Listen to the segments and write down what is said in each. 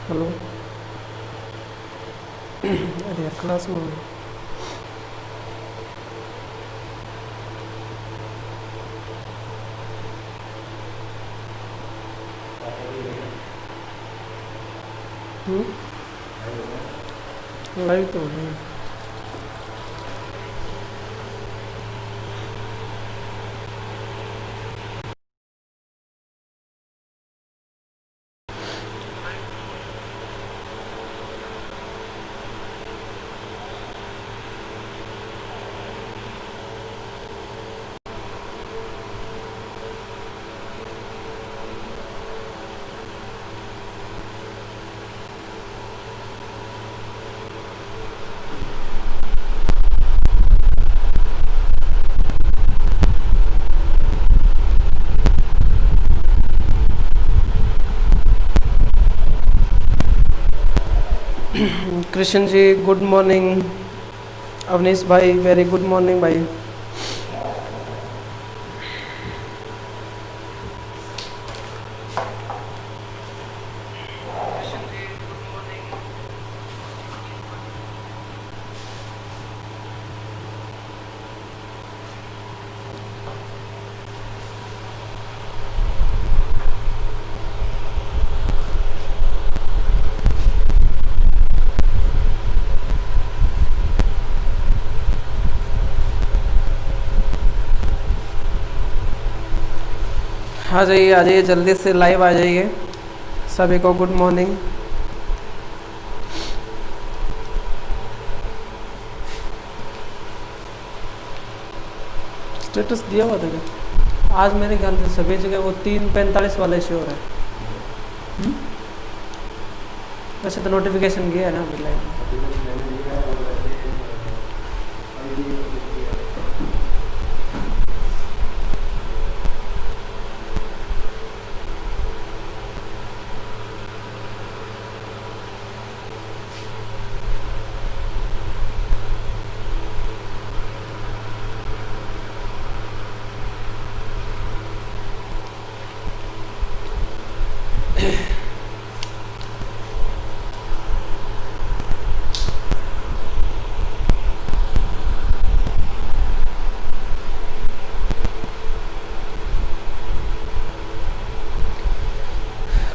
Hello. अरे यार class में हूँ। लाइव तो नहीं है। Krishna ji good morning. अवनीश भाई वेरी गुड मॉर्निंग भाई। आ जाइए जल्दी से लाइव आ जाइए। सभी को गुड मॉर्निंग। स्टेटस दिया हुआ था क्या? आज मेरे ख्याल से सभी जगह वो 3:45 वाले शो हो रहा है। वैसे तो नोटिफिकेशन गया है ना अभी लाइव।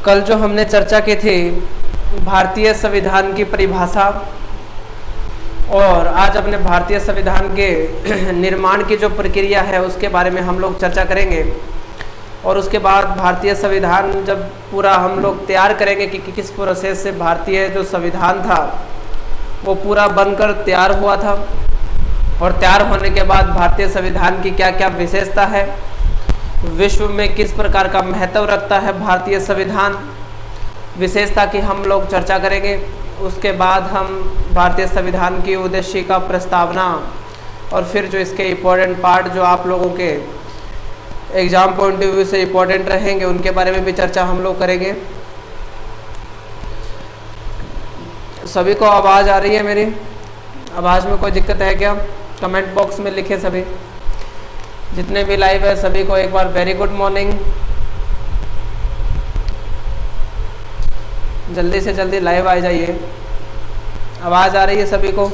कल जो हमने चर्चा की थी भारतीय संविधान की परिभाषा, और आज अपने भारतीय संविधान के निर्माण की जो प्रक्रिया है उसके बारे में हम लोग चर्चा करेंगे। और उसके बाद भारतीय संविधान जब पूरा हम लोग तैयार करेंगे कि किस प्रोसेस से भारतीय जो संविधान था वो पूरा बनकर तैयार हुआ था, और तैयार होने के बाद भारतीय संविधान की क्या क्या विशेषता है, विश्व में किस प्रकार का महत्व रखता है भारतीय संविधान, विशेषता की हम लोग चर्चा करेंगे। उसके बाद हम भारतीय संविधान की उद्देश्य का प्रस्तावना और फिर जो इसके इम्पोर्टेंट पार्ट जो आप लोगों के एग्जाम पॉइंट ऑफ व्यू से इम्पोर्टेंट रहेंगे उनके बारे में भी चर्चा हम लोग करेंगे। सभी को आवाज़ आ रही है? मेरी आवाज़ में कोई दिक्कत है क्या? कमेंट बॉक्स में लिखे सभी। जितने भी लाइव है सभी को एक बार वेरी गुड मॉर्निंग। जल्दी से जल्दी लाइव आ जाइए। आवाज़ आ रही है सभी को?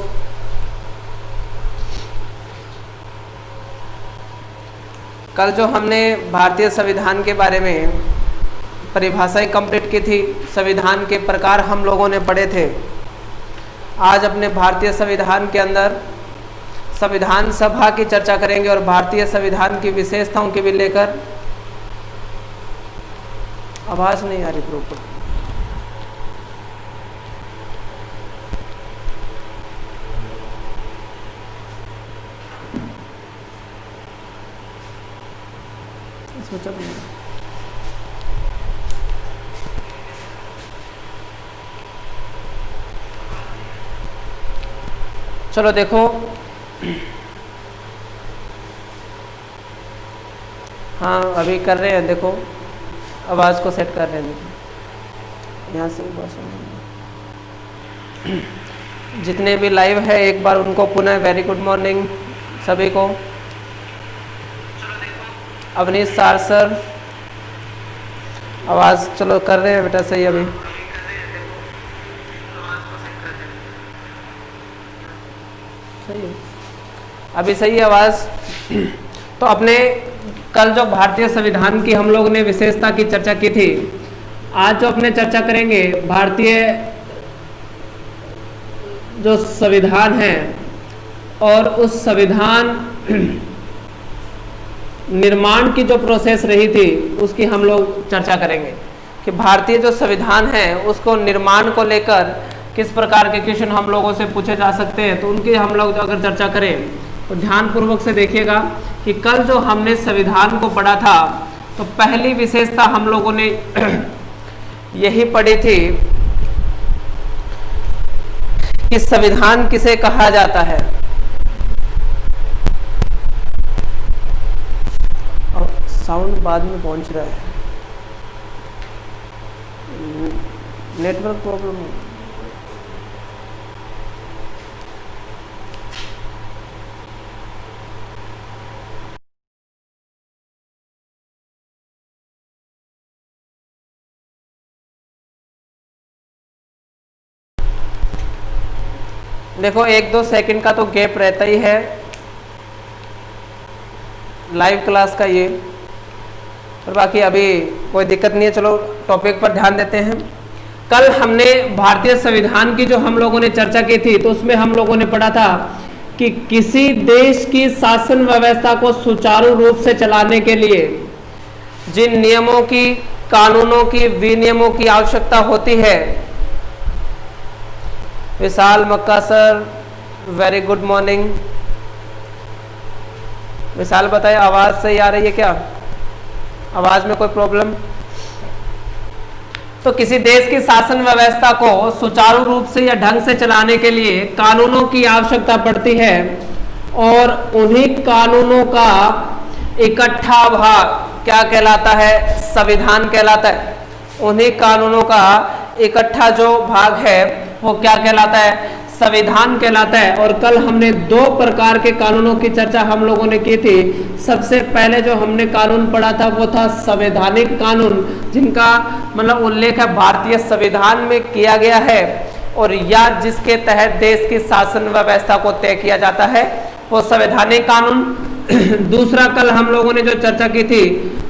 कल जो हमने भारतीय संविधान के बारे में परिभाषाएं कंप्लीट की थी, संविधान के प्रकार हम लोगों ने पढ़े थे। आज अपने भारतीय संविधान के अंदर संविधान सभा की चर्चा करेंगे और भारतीय संविधान की विशेषताओं के भी लेकर। आवाज़ नहीं आ रही प्रॉपर। चलो देखो, हाँ अभी कर रहे हैं। देखो आवाज़ को सेट कर रहे हैं। देखो यहाँ से बस जितने भी लाइव है एक बार उनको पुनः वेरी गुड मॉर्निंग सभी को। अवनीश सार सर आवाज़ चलो कर रहे हैं बेटा सही। अभी सही है, अभी सही है आवाज। तो अपने कल जो भारतीय संविधान की हम लोग ने विशेषता की चर्चा की थी, आज जो अपने चर्चा करेंगे भारतीय जो संविधान है और उस संविधान निर्माण की जो प्रोसेस रही थी उसकी हम लोग चर्चा करेंगे कि भारतीय जो संविधान है उसको निर्माण को लेकर किस प्रकार के क्वेश्चन हम लोगों से पूछे जा सकते हैं। तो उनकी हम लोग अगर चर्चा करें तो ध्यानपूर्वक से देखिएगा कि कल जो हमने संविधान को पढ़ा था तो पहली विशेषता हम लोगों ने यही पढ़ी थी कि संविधान किसे कहा जाता है। और साउंड बाद में पहुंच रहा है, नेटवर्क प्रॉब्लम है। देखो 1-2 सेकंड का तो गैप रहता ही है लाइव क्लास का ये, और बाकी अभी कोई दिक्कत नहीं है। चलो टॉपिक पर ध्यान देते हैं। कल हमने भारतीय संविधान की जो हम लोगों ने चर्चा की थी तो उसमें हम लोगों ने पढ़ा था कि किसी देश की शासन व्यवस्था को सुचारू रूप से चलाने के लिए जिन नियमों की, कानूनों की, विनियमों की आवश्यकता होती है। विशाल Makka sir, very good morning. विशाल बताए आवाज सही आ रही है क्या? आवाज में कोई प्रॉब्लम? तो किसी देश की शासन व्यवस्था को सुचारू रूप से या ढंग से चलाने के लिए कानूनों की आवश्यकता पड़ती है और उन्हीं कानूनों का इकट्ठा भाग क्या कहलाता है? संविधान कहलाता है। उन्हीं कानूनों का इकट्ठा जो भाग है वो क्या कहलाता है? संविधान कहलाता है। और कल हमने 2 प्रकार के कानूनों की चर्चा हम लोगों ने की थी। सबसे पहले जो हमने कानून पढ़ा था वो था संवैधानिक कानून, जिनका मतलब उल्लेख है भारतीय संविधान में किया गया है और या जिसके तहत देश की शासन व्यवस्था को तय किया जाता है वो संवैधानिक कानून। दूसरा कल हम लोगों ने जो चर्चा की थी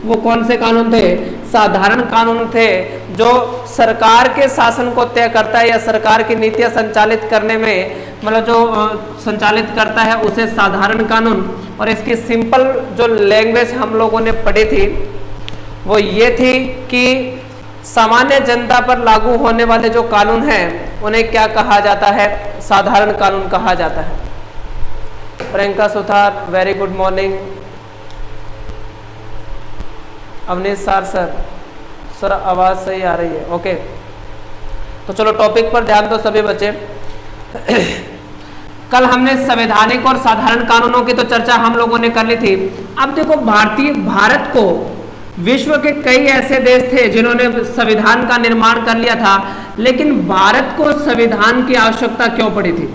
वो कौन से कानून थे? साधारण कानून थे, जो सरकार के शासन को तय करता है या सरकार की नीतियां संचालित करने में मतलब जो संचालित करता है उसे साधारण कानून। और इसकी सिंपल जो लैंग्वेज हम लोगों ने पढ़ी थी वो ये थी कि सामान्य जनता पर लागू होने वाले जो कानून हैं उन्हें क्या कहा जाता है? साधारण कानून कहा जाता है। Priyanka Suthar, very good morning. Avnish sir आवाज सही आ रही है? ओके, तो चलो टॉपिक पर ध्यान दो सभी बच्चे। कल हमने संवैधानिक और साधारण कानूनों की तो चर्चा हम लोगों ने कर ली थी। अब देखो भारत को विश्व के कई ऐसे देश थे जिन्होंने संविधान का निर्माण कर लिया था, लेकिन भारत को संविधान की आवश्यकता क्यों पड़ी थी?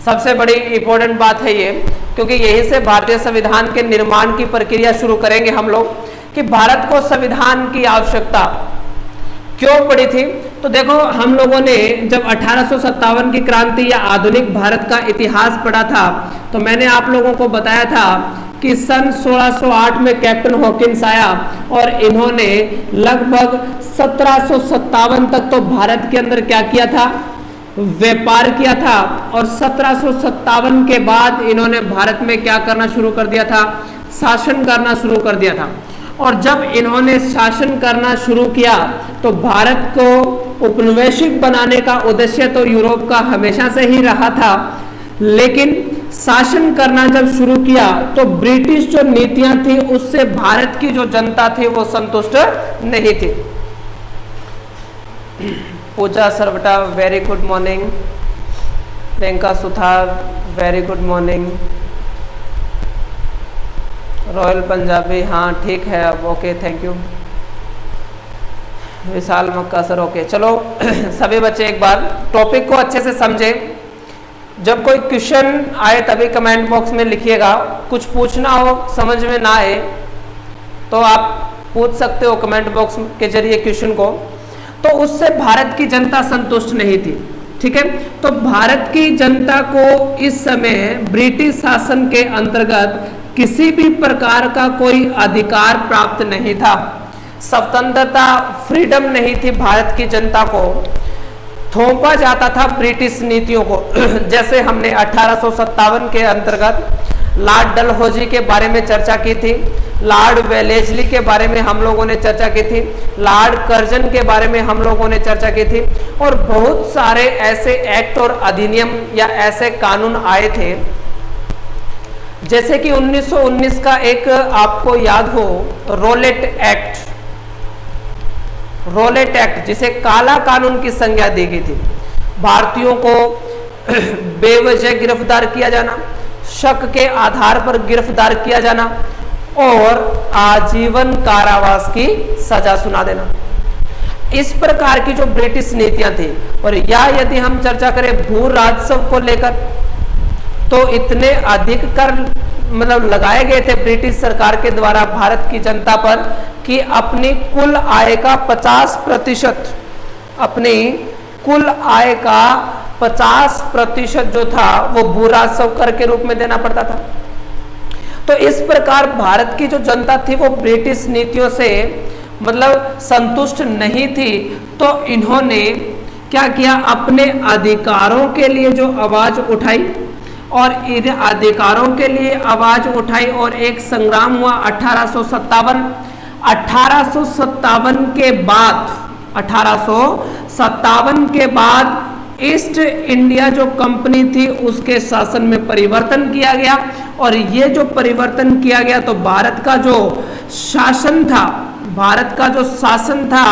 सबसे बड़ी इंपॉर्टेंट बात है ये, क्योंकि यहीं से भारतीय संविधान के निर्माण की प्रक्रिया शुरू करेंगे हम लोग कि भारत को संविधान की आवश्यकता क्यों पड़ी थी। तो देखो हम लोगों ने जब 1857 की क्रांति या आधुनिक भारत का इतिहास पढ़ा था तो मैंने आप लोगों को बताया था कि सन 1608 में कैप्टन हॉकिंस आया और इन्होंने लगभग 1757 तक तो भारत के अंदर क्या किया था? व्यापार किया था। और 1757 के बाद इन्होंने भारत में क्या करना शुरू कर दिया था? शासन करना शुरू कर दिया था। और जब इन्होंने शासन करना शुरू किया तो भारत को उपनिवेशिक बनाने का उद्देश्य तो यूरोप का हमेशा से ही रहा था, लेकिन शासन करना जब शुरू किया तो ब्रिटिश जो नीतियां थी उससे भारत की जो जनता थी वो संतुष्ट नहीं थी। Pooja Sarvata, very good morning. Priyanka Suthar, very good morning. Royal Punjabi, हाँ ठीक है अब, okay thank you. Vishal Makka sir, okay. चलो सभी बच्चे एक बार टॉपिक को अच्छे से समझें। जब कोई क्वेश्चन आए तभी कमेंट बॉक्स में लिखिएगा। कुछ पूछना हो, समझ में ना आए तो आप पूछ सकते हो कमेंट बॉक्स के जरिए क्वेश्चन को। तो उससे भारत की जनता संतुष्ट नहीं थी, ठीक है। तो भारत की जनता को इस समय ब्रिटिश शासन के अंतर्गत किसी भी प्रकार का कोई अधिकार प्राप्त नहीं था, स्वतंत्रता फ्रीडम नहीं थी। भारत की जनता को थोपा जाता था ब्रिटिश नीतियों को। जैसे हमने 1857 के अंतर्गत लॉर्ड डलहौजी के बारे में चर्चा की थी, लॉर्ड वेलेस्ली के बारे में हम लोगों ने चर्चा की थी, लॉर्ड कर्जन के बारे में हम लोगों ने चर्चा की थी, और बहुत सारे ऐसे एक्ट और अधिनियम या ऐसे कानून आए थे। जैसे कि 1919 का एक आपको याद हो रोलेट एक्ट, रोलेट एक्ट जिसे काला कानून की संज्ञा दी गई थी। भारतीयों को बेवजह गिरफ्तार किया जाना, शक के आधार पर गिरफ्तार किया जाना और आजीवन कारावास की सजा सुना देना, इस प्रकार की जो ब्रिटिश नीतियां थी। और या यदि हम चर्चा करें भू राजस्व को लेकर, तो इतने अधिक कर मतलब लगाए गए थे ब्रिटिश सरकार के द्वारा भारत की जनता पर कि अपनी कुल आय का 50%, अपनी कुल आय का 50% जो था वो भू राजस्व कर के रूप में देना पड़ता था। तो इस प्रकार भारत की जो जनता थी वो ब्रिटिश नीतियों से मतलब संतुष्ट नहीं थी। तो इन्होंने क्या किया, अपने अधिकारों के लिए जो आवाज उठाई और इन अधिकारों के लिए आवाज उठाई और एक संग्राम हुआ 1857 के बाद, 1857 के बाद ईस्ट इंडिया जो कंपनी थी उसके शासन में परिवर्तन किया गया। और ये जो परिवर्तन किया गया तो भारत का जो शासन था, भारत का जो शासन था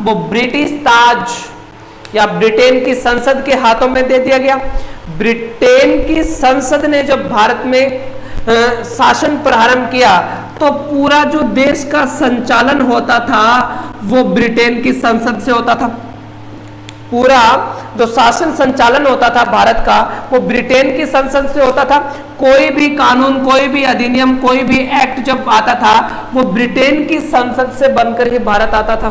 वो ब्रिटिश ताज या ब्रिटेन की संसद के हाथों में दे दिया गया। ब्रिटेन की संसद ने जब भारत में शासन प्रारंभ किया तो पूरा जो देश का संचालन होता था वो ब्रिटेन की संसद से होता था। पूरा जो शासन संचालन होता था भारत का वो ब्रिटेन की संसद से होता था। कोई भी कानून, कोई भी अधिनियम, कोई भी एक्ट जब आता था वो ब्रिटेन की संसद से बनकर ही भारत आता था।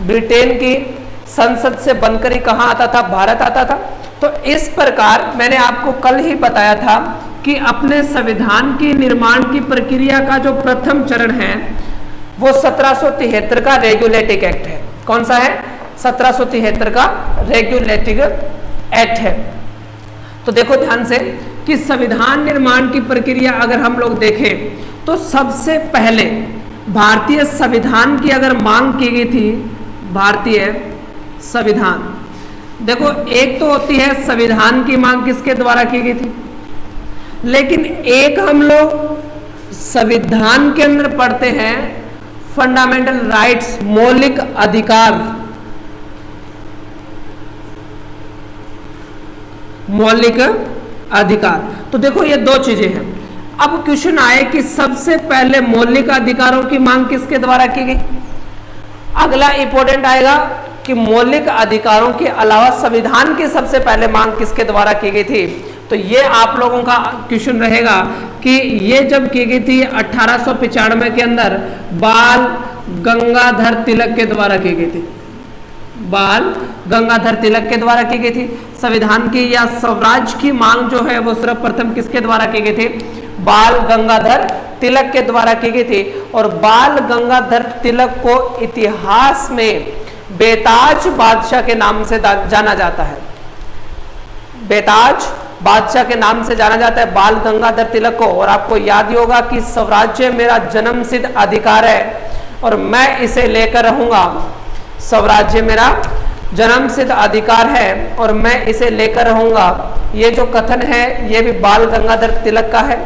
ब्रिटेन की संसद से बनकर ही कहाँ आता था, भारत आता था। तो इस प्रकार मैंने आपको कल ही बताया था कि अपने संविधान की निर्माण की प्रक्रिया का जो प्रथम चरण है वो 1773 का रेगुलेटिंग एक्ट है। कौन सा है? 1773 का रेगुलेटिंग एक्ट है। तो देखो ध्यान से कि संविधान निर्माण की प्रक्रिया अगर हम लोग देखें तो सबसे पहले भारतीय संविधान की अगर मांग की गई थी, भारतीय संविधान, देखो एक तो होती है संविधान की मांग किसके द्वारा की गई थी, लेकिन एक हम लोग संविधान के अंदर पढ़ते हैं फंडामेंटल राइट्स, मौलिक अधिकार, मौलिक अधिकार। तो देखो ये दो चीजें हैं। अब क्वेश्चन आए कि सबसे पहले मौलिक अधिकारों की मांग किसके द्वारा की गई। अगला इंपॉर्टेंट आएगा कि मौलिक अधिकारों के अलावा संविधान की सबसे पहले मांग किसके द्वारा की गई थी। तो ये आप लोगों का क्वेश्चन रहेगा कि ये जब की गई थी 1895 के अंदर बाल गंगाधर तिलक के द्वारा की गई थी। बाल गंगाधर तिलक के द्वारा की गई थी। संविधान की या स्वराज की मांग जो है वो सर्वप्रथम किसके द्वारा की गई थी, बाल गंगाधर तिलक के द्वारा की गई थी। और बाल गंगाधर तिलक को इतिहास में बेताज बादशाह के नाम से जाना जाता है। बेताज बादशाह के नाम से जाना जाता है बाल गंगाधर तिलक को। और आपको याद ही होगा कि स्वराज्य मेरा जन्मसिद्ध अधिकार है और मैं इसे लेकर रहूंगा। स्वराज्य मेरा जन्मसिद्ध अधिकार है और मैं इसे लेकर रहूंगा। ये जो कथन है ये भी बाल गंगाधर तिलक का है।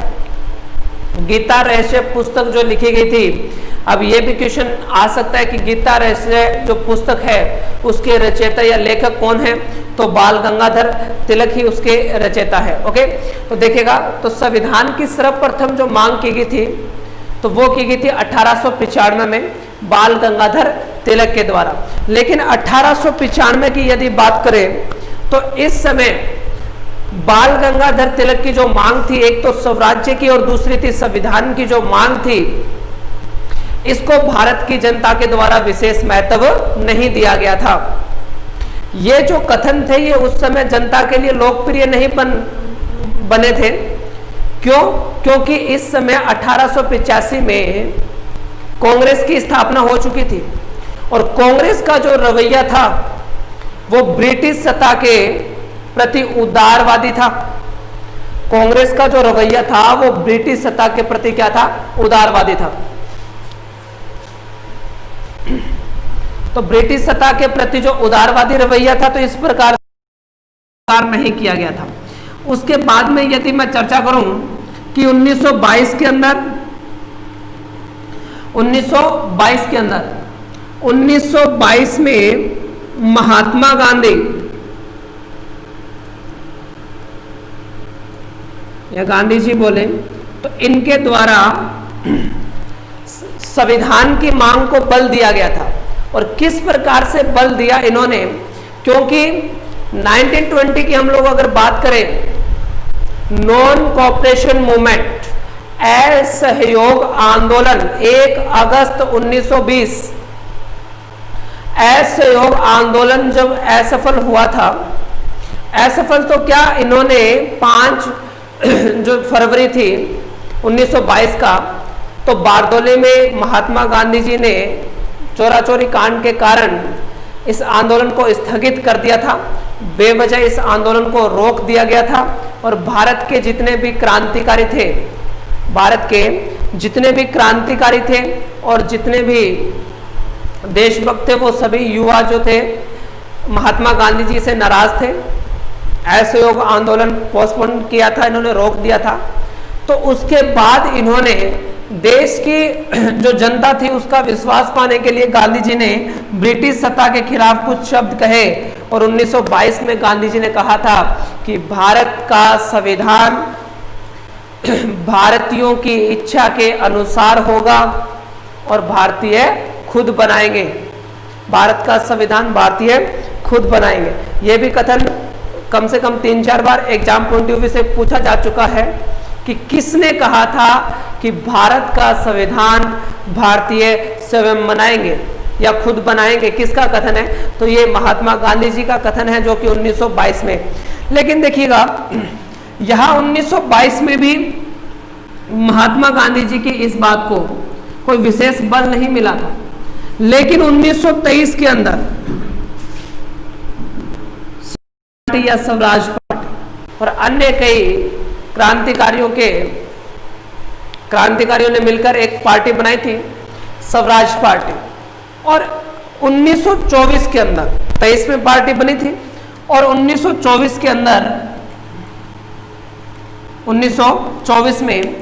गीता रहस्य पुस्तक जो लिखी गई थी, अब ये भी क्वेश्चन आ सकता है कि गीता रहस्य जो पुस्तक है उसके रचयिता या लेखक कौन है, तो बाल गंगाधर तिलक ही उसके रचयिता है। ओके, तो देखिएगा तो संविधान की सर्वप्रथम जो मांग की गई थी तो वो की गई थी 1895 में बाल गंगाधर तिलक के द्वारा। लेकिन 1895 की यदि बात करें तो इस समय बाल गंगाधर तिलक की जो मांग थी, एक तो स्वराज्य की और दूसरी थी संविधान की जो मांग थी, इसको भारत की जनता के द्वारा विशेष महत्व नहीं दिया गया था। ये जो कथन थे ये उस समय जनता के लिए लोकप्रिय नहीं बने थे। क्यों? क्योंकि इस समय 1885 में कांग्रेस की स्थापना हो चुकी थी और कांग्रेस का जो रवैया था वो ब्रिटिश सत्ता के प्रति उदारवादी था। कांग्रेस का जो रवैया था वो ब्रिटिश सत्ता के प्रति क्या था? उदारवादी था। तो ब्रिटिश सत्ता के प्रति जो उदारवादी रवैया था तो इस प्रकार नहीं किया गया था। उसके बाद में यदि मैं चर्चा करूं कि 1922 के अंदर 1922 में महात्मा गांधी या गांधी जी बोले तो इनके द्वारा संविधान की मांग को बल दिया गया था। और किस प्रकार से बल दिया इन्होंने? क्योंकि 1920 की हम लोग अगर बात करें, नॉन कोऑपरेशन मूवमेंट, असहयोग आंदोलन 1 अगस्त 1920, असहयोग आंदोलन जब असफल हुआ था, असफल तो क्या, इन्होंने 5 जो फरवरी थी 1922 का, तो बारदोली में महात्मा गांधी जी ने चोरा चोरी कांड के कारण इस आंदोलन को स्थगित कर दिया था। बेवजह इस आंदोलन को रोक दिया गया था और भारत के जितने भी क्रांतिकारी थे, भारत के जितने भी क्रांतिकारी थे और जितने भी देशभक्त थे, वो सभी युवा जो थे महात्मा गांधी जी से नाराज थे। असहयोग आंदोलन पोस्टपोन किया था, इन्होंने रोक दिया था। तो उसके बाद इन्होंने देश की जो जनता थी उसका विश्वास पाने के लिए गांधी जी ने ब्रिटिश सत्ता के खिलाफ कुछ शब्द कहे और 1922 में गांधी जी ने कहा था कि भारत का संविधान भारतीयों की इच्छा के अनुसार होगा और भारतीय खुद बनाएंगे। भारत का संविधान भारतीय खुद बनाएंगे। यह भी कथन कम से कम 3-4 बार एग्जाम पॉइंट ऑफ व्यू से पूछा जा चुका है कि किसने कहा था कि भारत का संविधान भारतीय स्वयं बनाएंगे या खुद बनाएंगे, किसका कथन है? तो ये महात्मा गांधी जी का कथन है जो कि 1922 में। लेकिन देखिएगा यहां 1922 में भी महात्मा गांधी जी की इस बात को कोई विशेष बल नहीं मिला था। लेकिन 1923 के अंदर या स्वराज पार्टी और अन्य कई क्रांतिकारियों ने मिलकर एक पार्टी बनाई थी, स्वराज पार्टी। और 1924 के अंदर 23 में पार्टी बनी थी और 1924 के अंदर 1924 में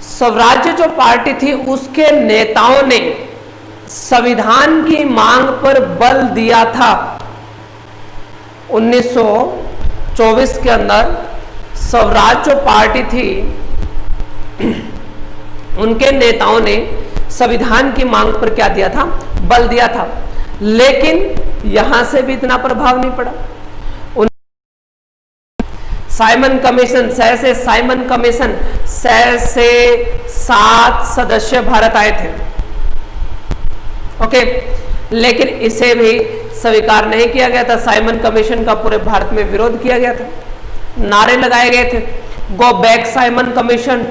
स्वराज्य जो पार्टी थी उसके नेताओं ने संविधान की मांग पर बल दिया था। 1924 के अंदर स्वराज जो पार्टी थी उनके नेताओं ने संविधान की मांग पर क्या दिया था? बल दिया था। लेकिन यहां से भी इतना प्रभाव नहीं पड़ा। साइमन कमीशन, 6 से साइमन कमीशन, 6 से 7 सदस्य भारत आए थे। ओके, लेकिन इसे भी स्वीकार नहीं किया गया था। साइमन कमीशन का पूरे भारत में विरोध किया गया था, नारे लगाए गए थे, go back Simon commission,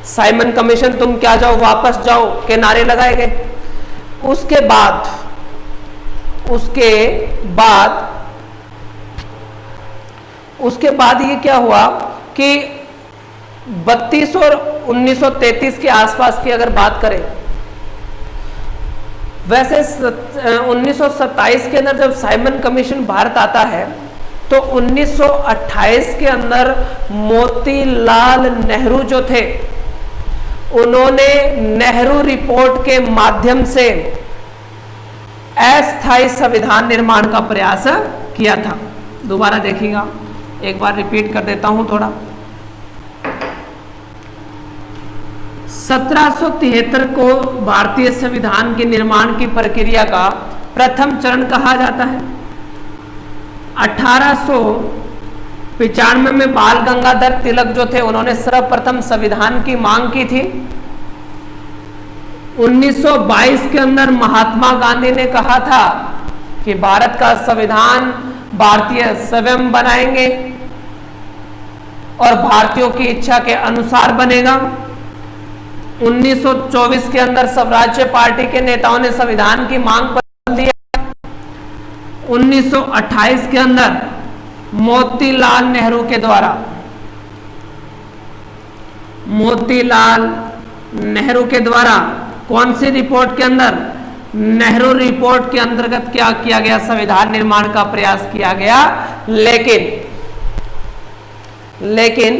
Simon commission तुम क्या जाओ, वापस जाओ के नारे लगाए गए। उसके बाद ये क्या हुआ कि 32 और 1933 के आसपास की अगर बात करें, वैसे 1927 के अंदर जब साइमन कमीशन भारत आता है तो 1928 के अंदर मोतीलाल नेहरू जो थे उन्होंने नेहरू रिपोर्ट के माध्यम से अस्थायी संविधान निर्माण का प्रयास किया था। दोबारा देखिएगा, एक बार रिपीट कर देता हूं थोड़ा। 1773 को भारतीय संविधान के निर्माण की प्रक्रिया का प्रथम चरण कहा जाता है। 1895 में बाल गंगाधर तिलक जो थे उन्होंने सर्वप्रथम संविधान की मांग की थी। 1922 के अंदर महात्मा गांधी ने कहा था कि भारत का संविधान भारतीय स्वयं बनाएंगे और भारतीयों की इच्छा के अनुसार बनेगा। 1924 के अंदर स्वराज्य पार्टी के नेताओं ने संविधान की मांग पर बल दिया। 1928 के अंदर मोतीलाल नेहरू के द्वारा कौन सी रिपोर्ट के अंदर, नेहरू रिपोर्ट के अंतर्गत क्या किया गया, संविधान निर्माण का प्रयास किया गया। लेकिन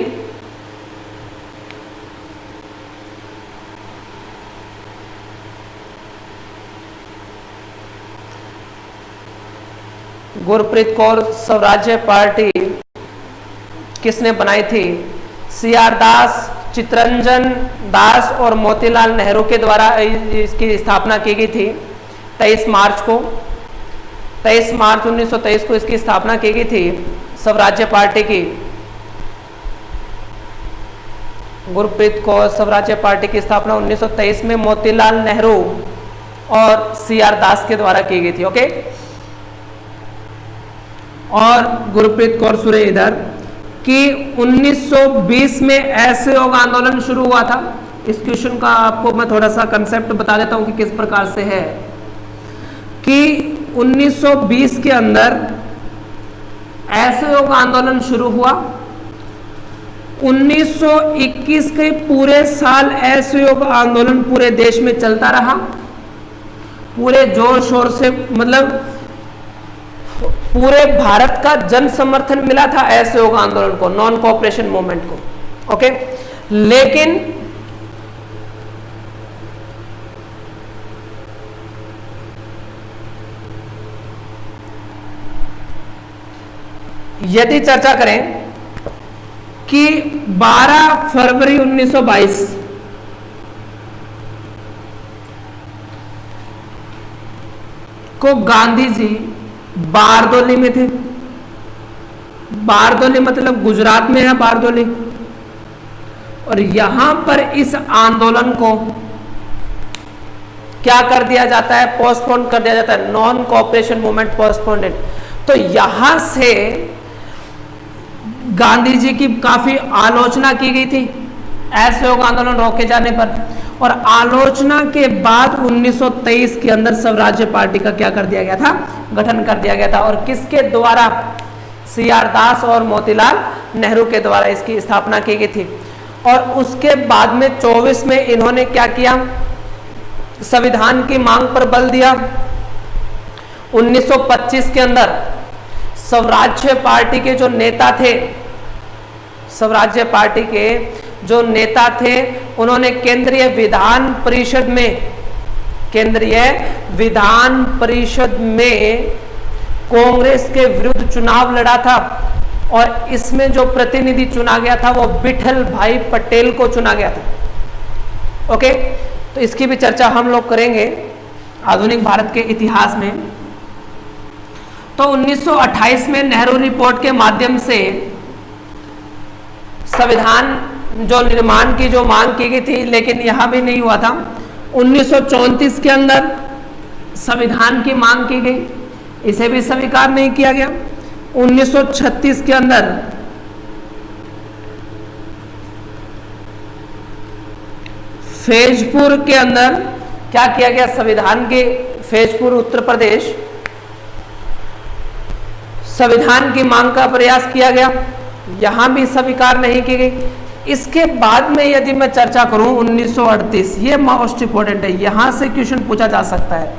गुरप्रीत कौर स्वराज्य पार्टी किसने बनाई थी? CR दास, चित्तरंजन दास और मोतीलाल नेहरू के द्वारा इसकी स्थापना की गई थी। 23 मार्च 1923 को इसकी स्थापना की गई थी स्वराज्य पार्टी की। गुरप्रीत कौर स्वराज्य पार्टी की स्थापना 1923 में मोतीलाल नेहरू और CR दास के द्वारा की गई थी। ओके, और गुरप्रीत कौर सुरे इधर कि 1920 में असहयोग आंदोलन शुरू हुआ था। इस क्वेश्चन का आपको मैं थोड़ा सा कंसेप्ट बता देता हूं कि किस प्रकार से है कि 1920 के अंदर असहयोग आंदोलन शुरू हुआ। 1921 के पूरे साल असहयोग आंदोलन पूरे देश में चलता रहा, पूरे जोर शोर से, मतलब पूरे भारत का जन समर्थन मिला था असहयोग आंदोलन को, नॉन कोऑपरेशन मूवमेंट को। ओके, लेकिन यदि चर्चा करें कि 12 फरवरी 1922 को गांधी जी बारदोली में थे। बारदोली मतलब गुजरात में है बारदोली, और यहां पर इस आंदोलन को क्या कर दिया जाता है? पोस्टपोन कर दिया जाता है, नॉन कोऑपरेशन मूवमेंट पोस्टपोन्ड। तो यहां से गांधी जी की काफी आलोचना की गई थी असहयोग आंदोलन रोके जाने पर, और आलोचना के बाद 1923 के अंदर स्वराज्य पार्टी का क्या कर दिया गया था? गठन कर दिया गया था। और किसके द्वारा? CR दास और मोतीलाल नेहरू के द्वारा इसकी स्थापना की गई थी। और उसके बाद में 24 में इन्होंने क्या किया? संविधान की मांग पर बल दिया। 1925 के अंदर स्वराज्य पार्टी के जो नेता थे, स्वराज्य पार्टी के जो नेता थे, उन्होंने केंद्रीय विधान परिषद में कांग्रेस के विरुद्ध चुनाव लड़ा था, और इसमें जो प्रतिनिधि चुना गया था वो विठल भाई पटेल को चुना गया था। ओके, तो इसकी भी चर्चा हम लोग करेंगे आधुनिक भारत के इतिहास में। तो 1928 में नेहरू रिपोर्ट के माध्यम से संविधान जो निर्माण की जो मांग की गई थी, लेकिन यहां भी नहीं हुआ था। 1934 के अंदर संविधान की मांग की गई, इसे भी स्वीकार नहीं किया गया। 1936 के अंदर फैजपुर के अंदर क्या किया गया? संविधान के फैजपुर उत्तर प्रदेश संविधान की मांग का प्रयास किया गया, यहां भी स्वीकार नहीं की गई। इसके बाद में यदि मैं चर्चा करूं 1938, ये मोस्ट इंपोर्टेंट है, यहां से क्वेश्चन पूछा जा सकता है।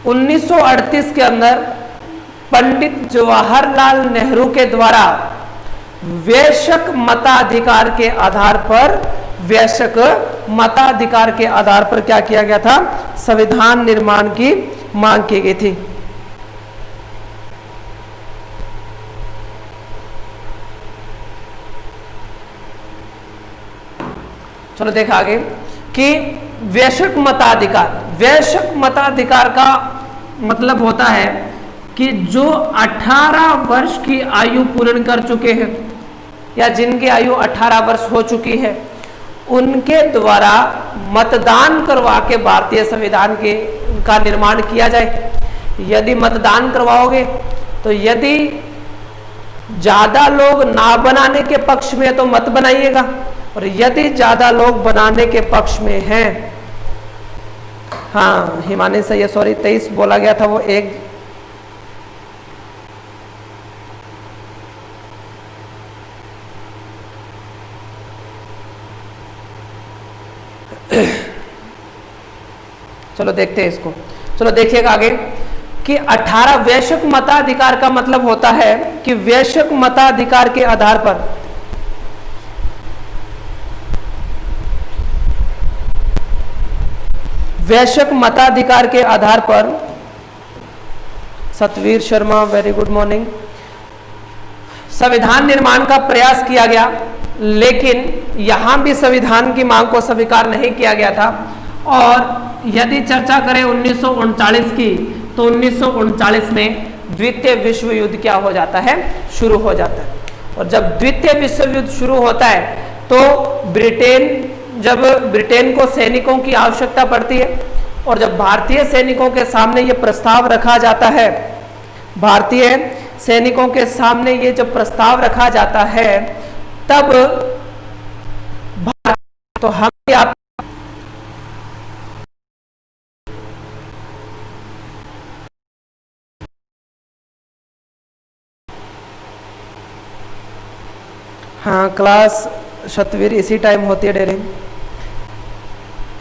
1938 के अंदर पंडित जवाहरलाल नेहरू के द्वारा वैश्यक मताधिकार के आधार पर क्या किया गया था? संविधान निर्माण की मांग की गई थी। चलो देखा आगे कि वैश्यक मताधिकार का मतलब होता है कि जो 18 वर्ष की आयु पूर्ण कर चुके हैं या जिनकी आयु 18 वर्ष हो चुकी है, उनके द्वारा मतदान करवा के भारतीय संविधान के का निर्माण किया जाए। यदि मतदान करवाओगे तो यदि ज्यादा लोग ना बनाने के पक्ष में तो मत बनाइएगा, और यदि ज्यादा लोग बनाने के पक्ष में हैं, हाँ हिमानी से ये सॉरी 23 बोला गया था, वो एक चलो देखते हैं इसको। चलो देखिएगा आगे कि 18 वैश्विक मताधिकार का मतलब होता है कि वैश्विक मताधिकार के आधार पर वैश्विक मताधिकार के आधार पर Satveer Sharma very good morning, संविधान निर्माण का प्रयास किया गया, लेकिन यहां भी संविधान की मांग को स्वीकार नहीं किया गया था। और यदि चर्चा करें 1939 की, तो 1939 में द्वितीय विश्व युद्ध क्या हो जाता है, शुरू हो जाता है। और जब द्वितीय विश्व युद्ध शुरू होता है तो ब्रिटेन को सैनिकों की आवश्यकता पड़ती है, और जब भारतीय सैनिकों के सामने ये प्रस्ताव रखा जाता है, भारतीय सैनिकों के सामने ये जब प्रस्ताव रखा जाता है, तब तो हम आप हाँ क्लास सतवीर इसी टाइम होती है डेरी।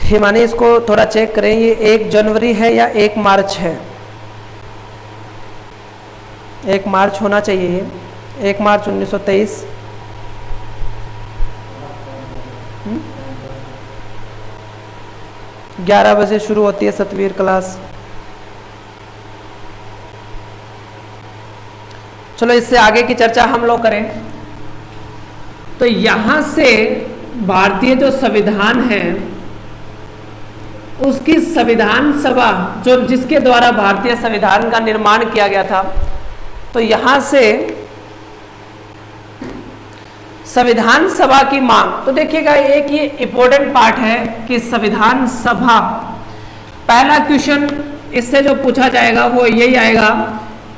हिमानी इसको थोड़ा चेक करें, ये 1 जनवरी है या 1 मार्च है? 1 मार्च होना चाहिए, ये 1 मार्च 1923। 11 बजे शुरू होती है सतवीर क्लास। चलो इससे आगे की चर्चा हम लोग करें। तो यहां से भारतीय जो संविधान है उसकी संविधान सभा जो जिसके द्वारा भारतीय संविधान का निर्माण किया गया था, तो यहां से संविधान सभा की मांग, तो देखिएगा एक ये इंपॉर्टेंट पार्ट है कि संविधान सभा, पहला क्वेश्चन इससे जो पूछा जाएगा वो यही आएगा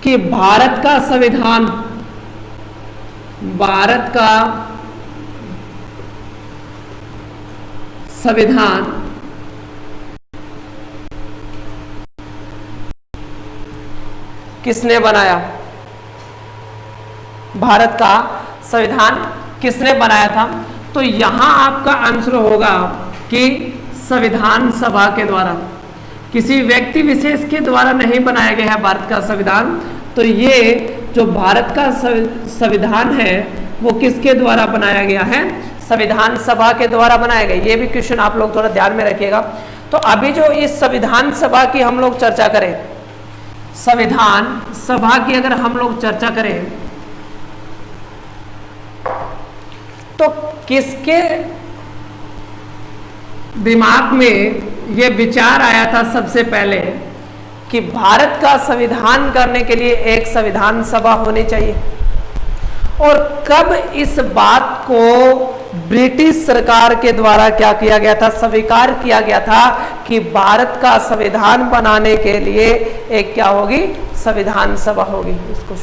कि भारत का संविधान किसने बनाया? भारत का संविधान किसने बनाया था? तो यहां आपका आंसर होगा कि संविधान सभा के द्वारा, किसी व्यक्ति विशेष के द्वारा नहीं बनाया गया है भारत का संविधान। तो ये जो भारत का संविधान है वो किसके द्वारा बनाया गया है? संविधान सभा के द्वारा बनाया गया। ये भी क्वेश्चन आप लोग थोड़ा ध्यान में रखिएगा। तो अभी जो इस संविधान सभा की हम लोग चर्चा करें, संविधान सभा की अगर हम लोग चर्चा करें तो किसके दिमाग में यह विचार आया था सबसे पहले कि भारत का संविधान करने के लिए एक संविधान सभा होनी चाहिए? और कब इस बात को ब्रिटिश सरकार के द्वारा क्या किया गया था, स्वीकार किया गया था कि भारत का संविधान बनाने के लिए एक क्या होगी, संविधान सभा होगी। इसको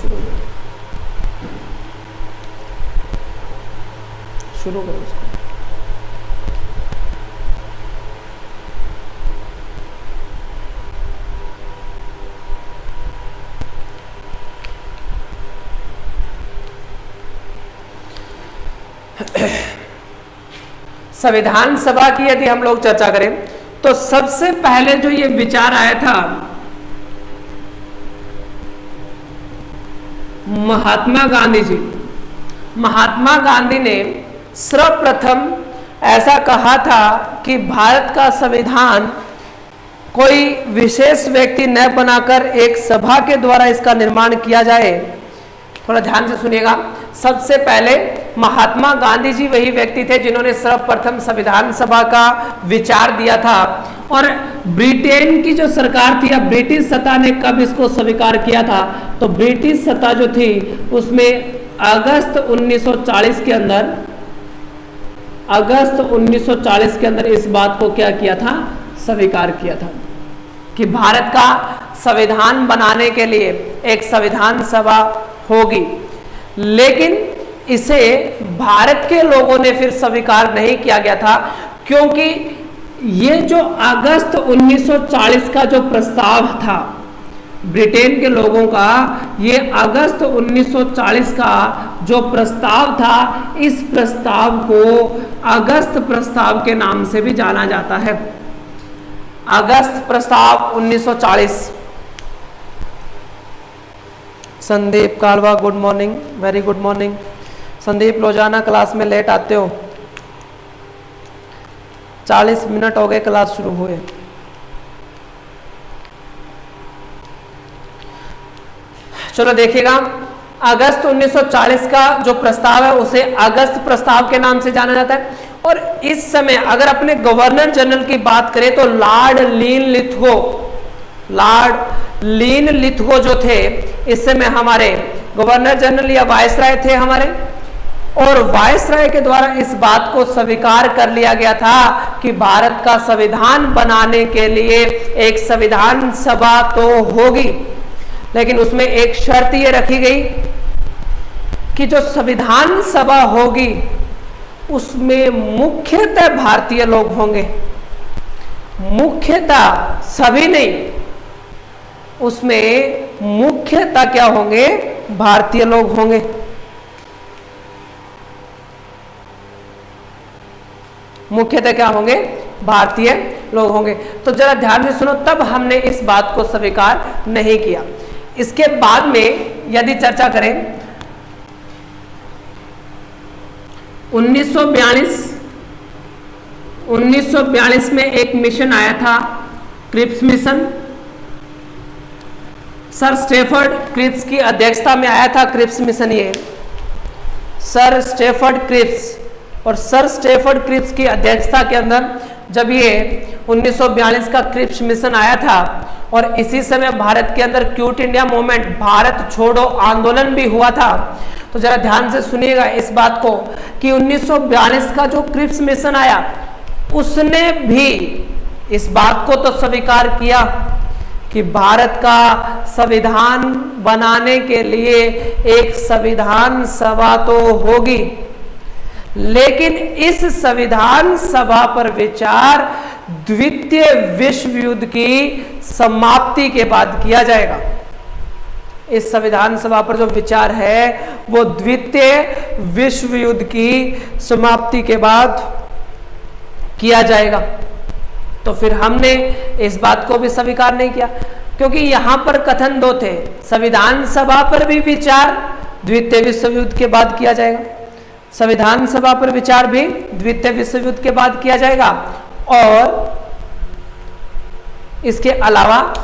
शुरू करो इसको। संविधान सभा की यदि हम लोग चर्चा करें तो सबसे पहले जो ये विचार आया था महात्मा गांधी जी, महात्मा गांधी ने सर्वप्रथम ऐसा कहा था कि भारत का संविधान कोई विशेष व्यक्ति न बनाकर एक सभा के द्वारा इसका निर्माण किया जाए। थोड़ा ध्यान से सुनिएगा। सबसे पहले महात्मा गांधी जी वही व्यक्ति थे जिन्होंने सर्वप्रथम संविधान सभा का विचार दिया था। और ब्रिटेन की जो सरकार थी या ब्रिटिश सत्ता ने कब इसको स्वीकार किया था? तो ब्रिटिश सत्ता जो थी उसमें अगस्त 1940 के अंदर अगस्त 1940 के अंदर इस बात को क्या किया था, स्वीकार किया था कि भारत का संविधान बनाने के लिए एक संविधान सभा होगी। लेकिन इसे भारत के लोगों ने फिर स्वीकार नहीं किया गया था, क्योंकि ये जो अगस्त 1940 का जो प्रस्ताव था ब्रिटेन के लोगों का, ये अगस्त 1940 का जो प्रस्ताव था, इस प्रस्ताव को अगस्त प्रस्ताव के नाम से भी जाना जाता है। अगस्त प्रस्ताव 1940। संदीप कालवा, good morning, very good morning. Sandeep रोजाना क्लास में लेट आते हो, 40 मिनट हो गए क्लास शुरू हुए। चलो देखिएगा, अगस्त 1940 का जो प्रस्ताव है उसे अगस्त प्रस्ताव के नाम से जाना जाता है। और इस समय अगर अपने गवर्नर जनरल की बात करें तो लॉर्ड लीन लिथगो जो थे, इस समय हमारे गवर्नर जनरल या वायसराय थे हमारे, और वायसराय के द्वारा इस बात को स्वीकार कर लिया गया था कि भारत का संविधान बनाने के लिए एक संविधान सभा तो होगी, लेकिन उसमें एक शर्त ये रखी गई कि जो संविधान सभा होगी उसमें मुख्यतः भारतीय लोग होंगे, मुख्यतः सभी नहीं, उसमें मुख्यतः क्या होंगे, भारतीय लोग होंगे। मुख्यतः क्या होंगे, भारतीय लोग होंगे। तो जरा ध्यान से सुनो, तब हमने इस बात को स्वीकार नहीं किया। इसके बाद में यदि चर्चा करें 1942 में एक मिशन आया था, Cripps mission. Sir Stafford Cripps की अध्यक्षता में आया था क्रिप्स मिशन। ये सर स्टेफर्ड क्रिप्स, और सर स्टेफर्ड क्रिप्स की अध्यक्षता के अंदर जब ये 1942 का क्रिप्स मिशन आया था, और इसी समय भारत के अंदर क्विट इंडिया मूवमेंट, भारत छोड़ो आंदोलन भी हुआ था। तो जरा ध्यान से सुनिएगा इस बात को कि 1942 का जो क्रिप्स मिशन आया, उसने भी इस बात को तो स्वीकार किया कि भारत का संविधान बनाने के लिए एक संविधान सभा तो होगी, लेकिन इस संविधान सभा पर विचार द्वितीय विश्व युद्ध की समाप्ति के बाद किया जाएगा। इस संविधान सभा पर जो विचार है वो द्वितीय विश्व युद्ध की समाप्ति के बाद किया जाएगा। तो फिर हमने इस बात को भी स्वीकार नहीं किया, क्योंकि यहां पर कथन दो थे, संविधान सभा पर भी विचार द्वितीय विश्व युद्ध के बाद किया जाएगा, संविधान सभा पर विचार भी द्वितीय विश्व युद्ध के बाद किया जाएगा, और इसके अलावा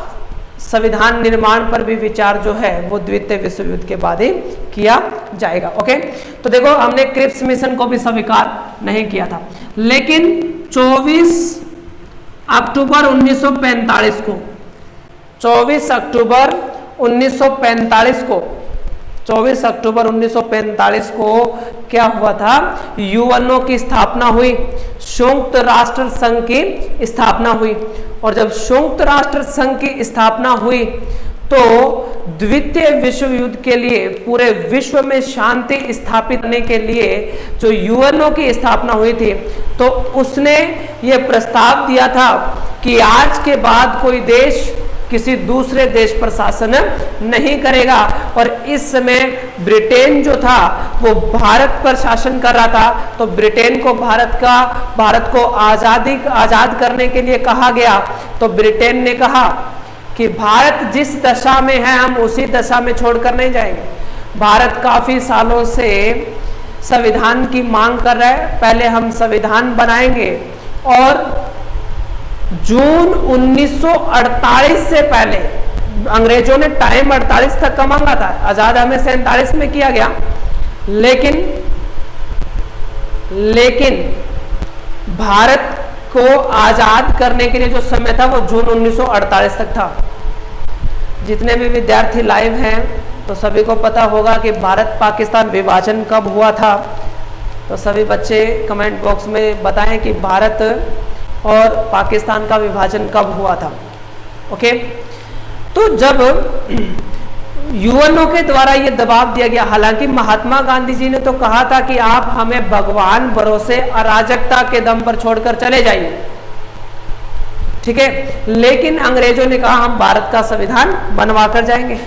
संविधान निर्माण पर भी विचार जो है वो द्वितीय विश्व युद्ध के बाद ही किया जाएगा। ओके, तो देखो हमने क्रिप्स मिशन को भी स्वीकार नहीं किया था, लेकिन 24 अक्टूबर 1945 को 24 अक्टूबर 1945 को क्या हुआ था, यूएनओ की स्थापना हुई, संयुक्त राष्ट्र संघ की स्थापना हुई। और जब संयुक्त राष्ट्र संघ की स्थापना हुई तो द्वितीय विश्व युद्ध के लिए पूरे विश्व में शांति स्थापित करने के लिए जो यूएनओ की स्थापना हुई थी, तो उसने ये प्रस्ताव दिया था कि आज के बाद कोई देश किसी दूसरे देश पर शासन नहीं करेगा। और इस समय ब्रिटेन जो था वो भारत पर शासन कर रहा था, तो ब्रिटेन को भारत को आजाद करने के लिए कहा गया। तो ब्रिटेन ने कहा कि भारत जिस दशा में है हम उसी दशा में छोड़कर नहीं जाएंगे। भारत काफी सालों से संविधान की मांग कर रहा है, पहले हम संविधान बनाएंगे। और जून 1948 से पहले अंग्रेजों ने टाइम 48 तक का मांगा था, आजाद हमें 47 में किया गया, लेकिन भारत को आजाद करने के लिए जो समय था वो जून 1948 तक था। जितने भी विद्यार्थी लाइव हैं तो सभी को पता होगा कि भारत पाकिस्तान विभाजन कब हुआ था, तो सभी बच्चे कमेंट बॉक्स में बताएं कि भारत और पाकिस्तान का विभाजन कब हुआ था। ओके, तो जब यूएनओ के द्वारा ये दबाव दिया गया, हालांकि महात्मा गांधी जी ने तो कहा था कि आप हमें भगवान भरोसे अराजकता के दम पर छोड़कर चले जाइए, ठीक है, लेकिन अंग्रेजों ने कहा हम भारत का संविधान बनवा कर जाएंगे।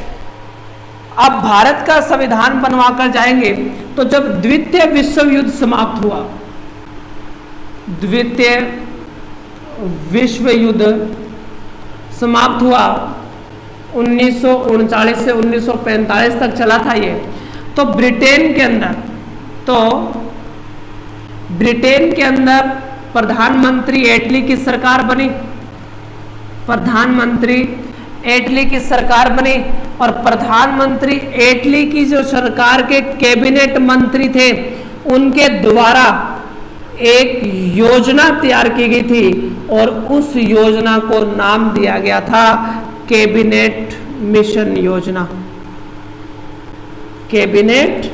अब भारत का संविधान बनवा कर जाएंगे, तो जब द्वितीय विश्व युद्ध समाप्त हुआ, द्वितीय विश्व युद्ध समाप्त हुआ 1939 से 1945 तक चला था ये, तो ब्रिटेन के अंदर प्रधानमंत्री एटली की सरकार बनी, प्रधानमंत्री एटली की सरकार बनी, और प्रधानमंत्री एटली की जो सरकार के कैबिनेट मंत्री थे उनके द्वारा एक योजना तैयार की गई थी, और उस योजना को नाम दिया गया था कैबिनेट मिशन योजना। कैबिनेट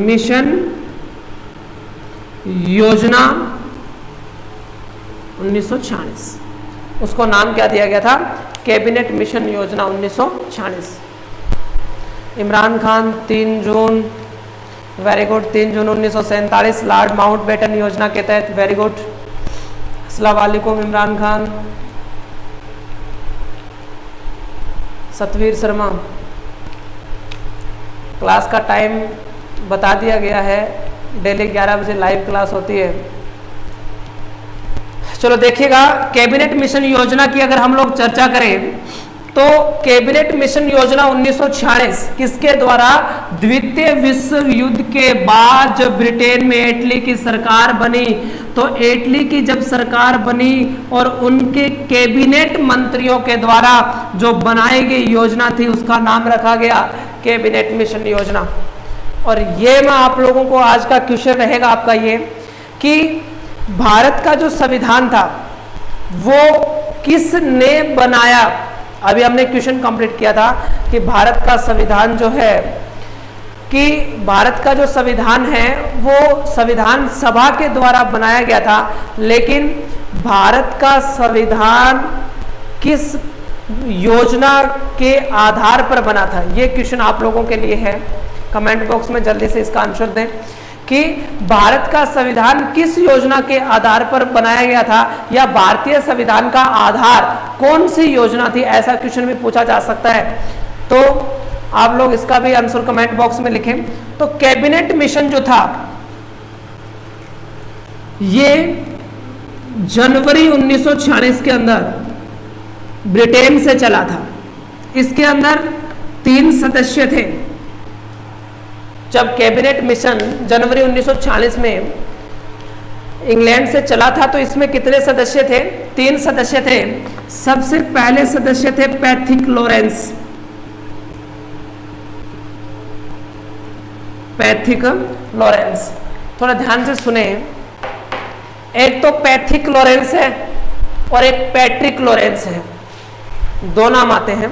मिशन योजना 1946, उसको नाम क्या दिया गया था? कैबिनेट मिशन योजना 1946। इमरान खान 3 जून, वेरी गुड, 3 जून 1947 लॉर्ड माउंटबेटन योजना के तहत, वेरी गुड, अस्सलाम वालेकुम इमरान खान। सतवीर शर्मा, क्लास का टाइम बता दिया गया है, डेली 11 बजे लाइव क्लास होती है। चलो देखिएगा, कैबिनेट मिशन योजना की अगर हम लोग चर्चा करें तो कैबिनेट मिशन योजना 1946 किसके द्वारा? द्वितीय विश्व युद्ध के बाद जब ब्रिटेन में एटली की सरकार बनी, तो एटली की जब सरकार बनी और उनके कैबिनेट मंत्रियों के द्वारा जो बनाई गई योजना थी उसका नाम रखा गया कैबिनेट मिशन योजना। और ये मैं आप लोगों को आज का क्वेश्चन रहेगा आपका ये कि भारत का जो संविधान था वो किसने बनाया? अभी हमने क्वेश्चन कंप्लीट किया था कि भारत का संविधान जो है, कि भारत का जो संविधान है वो संविधान सभा के द्वारा बनाया गया था, लेकिन भारत का संविधान किस योजना के आधार पर बना था? ये क्वेश्चन आप लोगों के लिए है, कमेंट बॉक्स में जल्दी से इसका आंसर दें कि भारत का संविधान किस योजना के आधार पर बनाया गया था, या भारतीय संविधान का आधार कौन सी योजना थी? ऐसा क्वेश्चन भी पूछा जा सकता है, तो आप लोग इसका भी आंसर कमेंट बॉक्स में लिखें। तो कैबिनेट मिशन जो था ये जनवरी 1946 के अंदर ब्रिटेन से चला था। इसके अंदर 3 सदस्य थे। जब कैबिनेट मिशन जनवरी 1946 में इंग्लैंड से चला था तो इसमें कितने सदस्य थे? 3 सदस्य थे। सबसे पहले सदस्य थे पैथिक लॉरेंस। पैथिक लॉरेंस, थोड़ा ध्यान से सुने, एक तो पैथिक लॉरेंस है और एक पैट्रिक लॉरेंस है, 2 नाम आते हैं,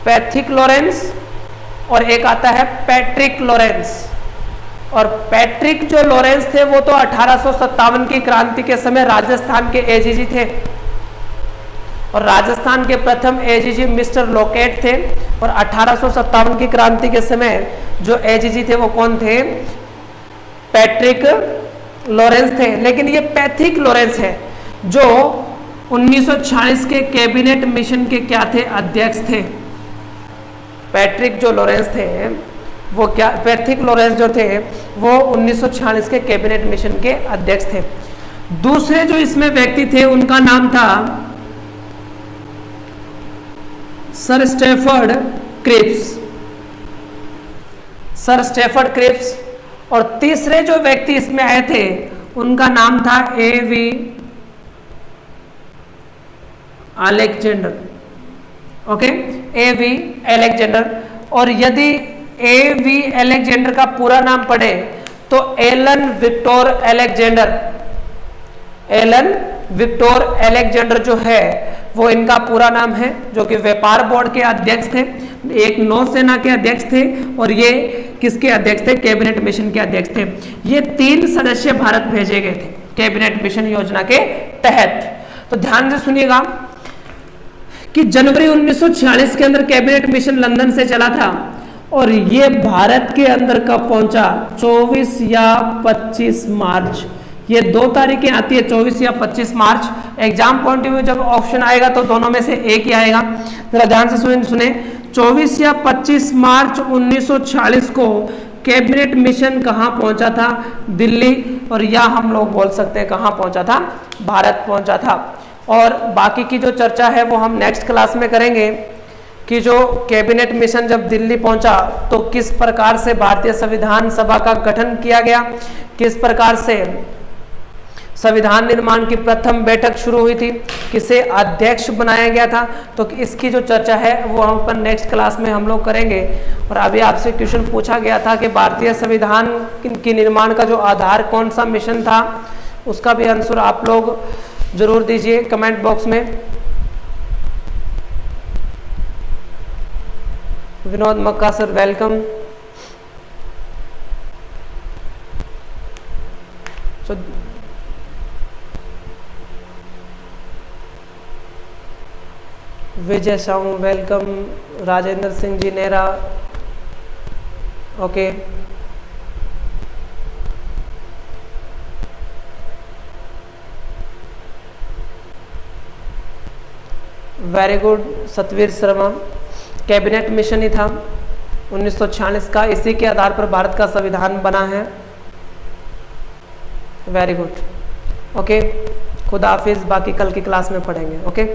पैथिक लॉरेंस और एक आता है पैट्रिक लॉरेंस। और पैट्रिक जो लॉरेंस थे वो तो 1857 की क्रांति के समय राजस्थान के एजीजी थे, और राजस्थान के प्रथम एजीजी मिस्टर लॉकेट थे, और 1857 की क्रांति के समय जो एजीजी थे वो कौन थे? पैट्रिक लॉरेंस थे। लेकिन ये पैथिक लॉरेंस है जो 1946 के कैबिनेट मिशन के क्या थे? अध्यक्ष थे। पैट्रिक जो लॉरेंस थे वो क्या, पैथिक लॉरेंस जो थे वो 1946 के कैबिनेट मिशन के अध्यक्ष थे। दूसरे जो इसमें व्यक्ति थे उनका नाम था sir Stafford Cripps, sir Stafford Cripps. और तीसरे जो व्यक्ति इसमें आए थे उनका नाम था A V Alexander. Okay, A V Alexander. और यदि एवी अलेक्जेंडर का पूरा नाम पढ़े तो Alan Victor Alexander, Alan Victor Alexander जो है वो इनका पूरा नाम है, जो कि व्यापार बोर्ड के अध्यक्ष थे। एक नौसेना के अध्यक्ष थे और ये किसके अध्यक्ष थे? कैबिनेट मिशन के अध्यक्ष थे। ये 3 सदस्य भारत भेजे गए थे कैबिनेट मिशन योजना के तहत। तो ध्यान से सुनिएगा कि जनवरी 1946 के अंदर कैबिनेट मिशन लंदन से चला था और ये भारत के अंदर कब पहुंचा? 24 या 25 मार्च। ये 2 तारीखें आती है, 24 या 25 मार्च। एग्जाम पॉइंट ऑफ व्यू जब ऑप्शन आएगा तो दोनों में से एक ही आएगा। जरा ध्यान से सुने 24 या 25 मार्च 1946 को कैबिनेट मिशन कहाँ पहुंचा था? दिल्ली। और या हम लोग बोल सकते हैं कहाँ पहुंचा था? भारत पहुंचा था। और बाकी की जो चर्चा है वो हम नेक्स्ट क्लास में करेंगे कि जो कैबिनेट मिशन जब दिल्ली पहुंचा तो किस प्रकार से भारतीय संविधान सभा का गठन किया गया, किस प्रकार से संविधान निर्माण की प्रथम बैठक शुरू हुई थी, किसे अध्यक्ष बनाया गया था। तो इसकी जो चर्चा है वो हम अपन नेक्स्ट क्लास में हम लोग करेंगे। और अभी आपसे क्वेश्चन पूछा गया था कि भारतीय संविधान की निर्माण का जो आधार कौन सा मिशन था, उसका भी आंसर आप लोग जरूर दीजिए कमेंट बॉक्स में। Vinod Makka sir welcome. Vijay Sahu welcome. Rajendra Singh ji Nehra okay. Very good Satveer Sharma. Cabinet mission ही था 1946 का, इसी के आधार पर भारत का संविधान बना है। Very good okay. खुदा हाफिज, बाकी कल की क्लास में पढ़ेंगे ओके।